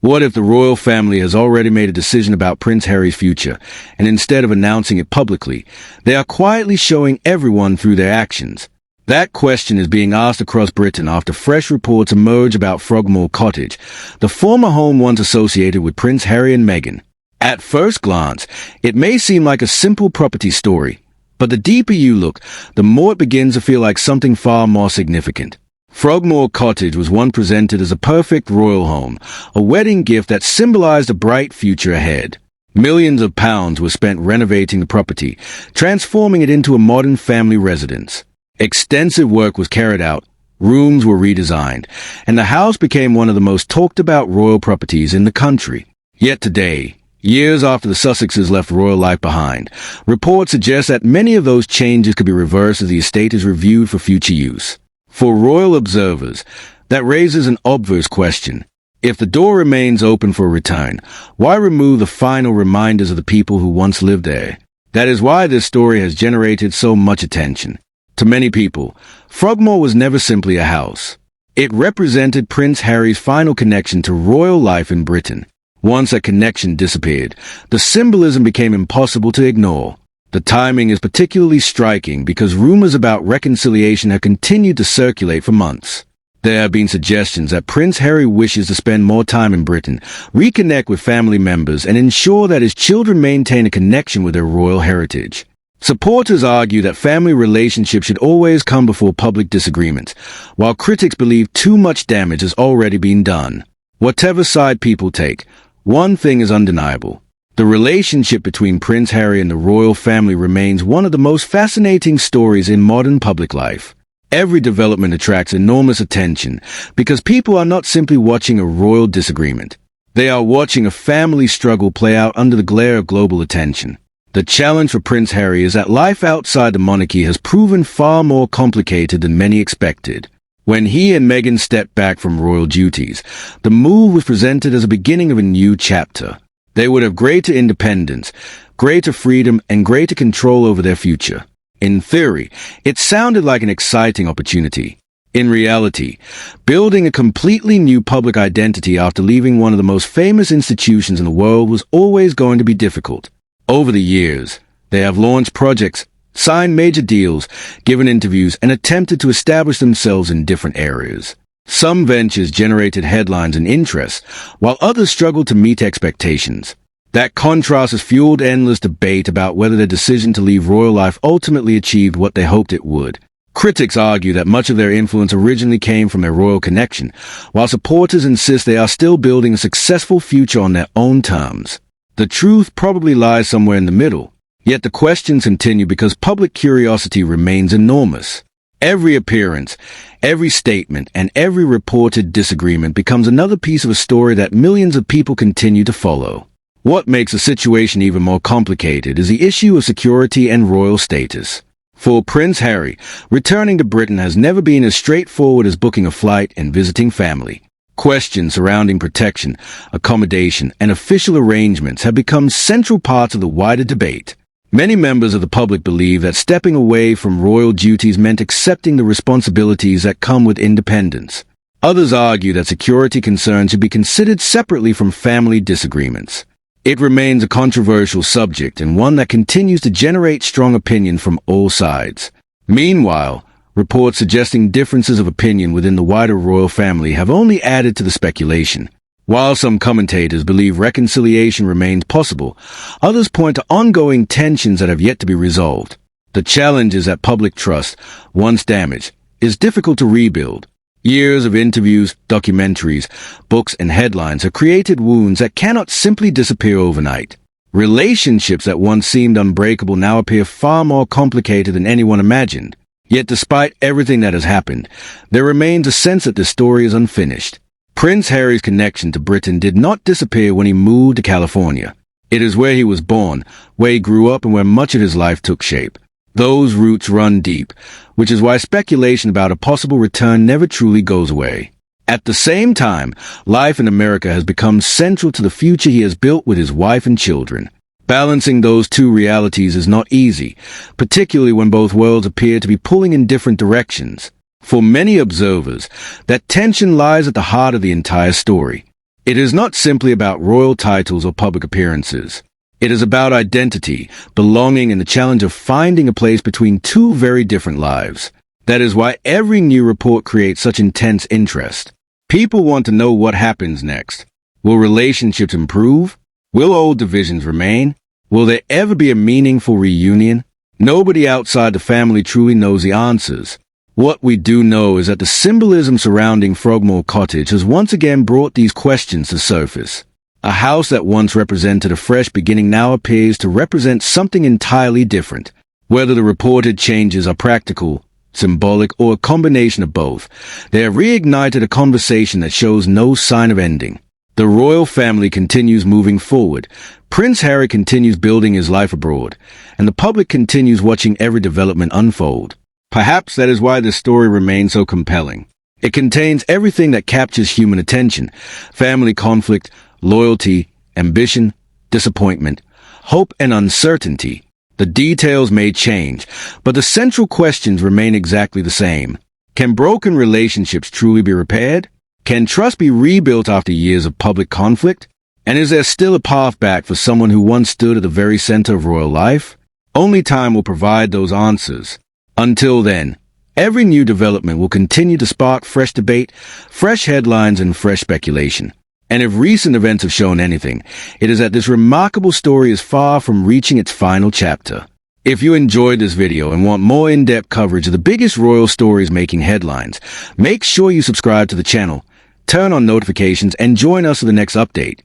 What if the royal family has already made a decision about Prince Harry's future, and instead of announcing it publicly, they are quietly showing everyone through their actions? That question is being asked across Britain after fresh reports emerge about Frogmore Cottage, the former home once associated with Prince Harry and Meghan. At first glance, it may seem like a simple property story, but the deeper you look, the more it begins to feel like something far more significant. Frogmore Cottage was once presented as a perfect royal home, a wedding gift that symbolized a bright future ahead. Millions of pounds were spent renovating the property, transforming it into a modern family residence. Extensive work was carried out, rooms were redesigned, and the house became one of the most talked about royal properties in the country. Yet today, years after the Sussexes left royal life behind, reports suggest that many of those changes could be reversed as the estate is reviewed for future use. For royal observers, that raises an obvious question. If the door remains open for a return, why remove the final reminders of the people who once lived there? That is why this story has generated so much attention. To many people, Frogmore was never simply a house. It represented Prince Harry's final connection to royal life in Britain. Once that connection disappeared, the symbolism became impossible to ignore. The timing is particularly striking because rumors about reconciliation have continued to circulate for months. There have been suggestions that Prince Harry wishes to spend more time in Britain, reconnect with family members, and ensure that his children maintain a connection with their royal heritage. Supporters argue that family relationships should always come before public disagreements, while critics believe too much damage has already been done. Whatever side people take, one thing is undeniable. The relationship between Prince Harry and the royal family remains one of the most fascinating stories in modern public life. Every development attracts enormous attention because people are not simply watching a royal disagreement. They are watching a family struggle play out under the glare of global attention. The challenge for Prince Harry is that life outside the monarchy has proven far more complicated than many expected. When he and Meghan stepped back from royal duties, the move was presented as a beginning of a new chapter. They would have greater independence, greater freedom, and greater control over their future. In theory, it sounded like an exciting opportunity. In reality, building a completely new public identity after leaving one of the most famous institutions in the world was always going to be difficult. Over the years, they have launched projects, signed major deals, given interviews, and attempted to establish themselves in different areas. Some ventures generated headlines and interest, while others struggled to meet expectations. That contrast has fueled endless debate about whether their decision to leave royal life ultimately achieved what they hoped it would. Critics argue that much of their influence originally came from their royal connection, while supporters insist they are still building a successful future on their own terms. The truth probably lies somewhere in the middle, yet the questions continue because public curiosity remains enormous. Every appearance, every statement, and every reported disagreement becomes another piece of a story that millions of people continue to follow. What makes the situation even more complicated is the issue of security and royal status. For Prince Harry, returning to Britain has never been as straightforward as booking a flight and visiting family. Questions surrounding protection, accommodation, and official arrangements have become central parts of the wider debate. Many members of the public believe that stepping away from royal duties meant accepting the responsibilities that come with independence. Others argue that security concerns should be considered separately from family disagreements. It remains a controversial subject and one that continues to generate strong opinion from all sides. Meanwhile, reports suggesting differences of opinion within the wider royal family have only added to the speculation. While some commentators believe reconciliation remains possible, others point to ongoing tensions that have yet to be resolved. The challenge is that public trust, once damaged, is difficult to rebuild. Years of interviews, documentaries, books, and headlines have created wounds that cannot simply disappear overnight. Relationships that once seemed unbreakable now appear far more complicated than anyone imagined. Yet despite everything that has happened, there remains a sense that the story is unfinished. Prince Harry's connection to Britain did not disappear when he moved to California. It is where he was born, where he grew up, and where much of his life took shape. Those roots run deep, which is why speculation about a possible return never truly goes away. At the same time, life in America has become central to the future he has built with his wife and children. Balancing those two realities is not easy, particularly when both worlds appear to be pulling in different directions. For many observers, that tension lies at the heart of the entire story. It is not simply about royal titles or public appearances. It is about identity, belonging, and the challenge of finding a place between two very different lives. That is why every new report creates such intense interest. People want to know what happens next. Will relationships improve? Will old divisions remain? Will there ever be a meaningful reunion? Nobody outside the family truly knows the answers. What we do know is that the symbolism surrounding Frogmore Cottage has once again brought these questions to surface. A house that once represented a fresh beginning now appears to represent something entirely different. Whether the reported changes are practical, symbolic, or a combination of both, they have reignited a conversation that shows no sign of ending. The royal family continues moving forward. Prince Harry continues building his life abroad, and the public continues watching every development unfold. Perhaps that is why this story remains so compelling. It contains everything that captures human attention: family conflict, loyalty, ambition, disappointment, hope, and uncertainty. The details may change, but the central questions remain exactly the same. Can broken relationships truly be repaired? Can trust be rebuilt after years of public conflict? And is there still a path back for someone who once stood at the very center of royal life? Only time will provide those answers. Until then, every new development will continue to spark fresh debate, fresh headlines, and fresh speculation. And if recent events have shown anything, it is that this remarkable story is far from reaching its final chapter. If you enjoyed this video and want more in-depth coverage of the biggest royal stories making headlines, make sure you subscribe to the channel, turn on notifications, and join us for the next update.